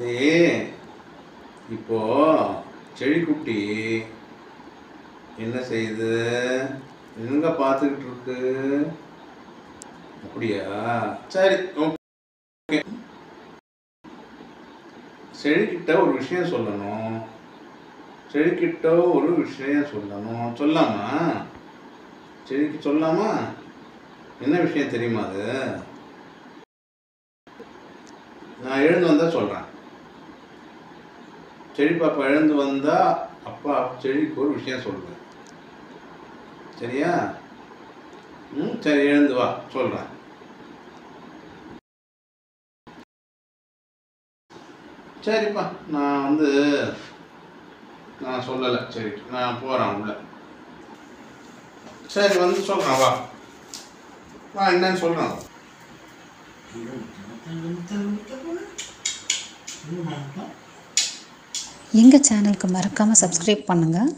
சரி, இப்போ செடிக்குட்டி என்ன செய்யுது? எங்க பார்த்துக்கிட்டு இருக்கு? அப்படியா? சரி, ஓகே. செடிக்கிட்ட ஒரு விஷயம் சொல்லணும். செடிக்கிட்ட ஒரு விஷயம் சொல்லணும். சொல்லாமா? செடிக்கு சொல்லாமா? என்ன விஷயம் தெரியுமா அது? நான் எழுந்து வந்தா சொல்றேன். செடி பாப்பா எழுந்து வந்தா அப்பா செடிக்கு ஒரு விஷயம் சொல்றேன். சரியா? சரி, எழுந்து வா, சொல்றேன். சரிப்பா, நான் சொல்லலை. சரி, நான் போறேன் உள்ள. சரி, வந்து சொல்றேன். வா வா, என்னன்னு சொல்றேன். எங்கள் சேனலுக்கு மறக்காமல் சப்ஸ்கிரைப் பண்ணுங்கள்.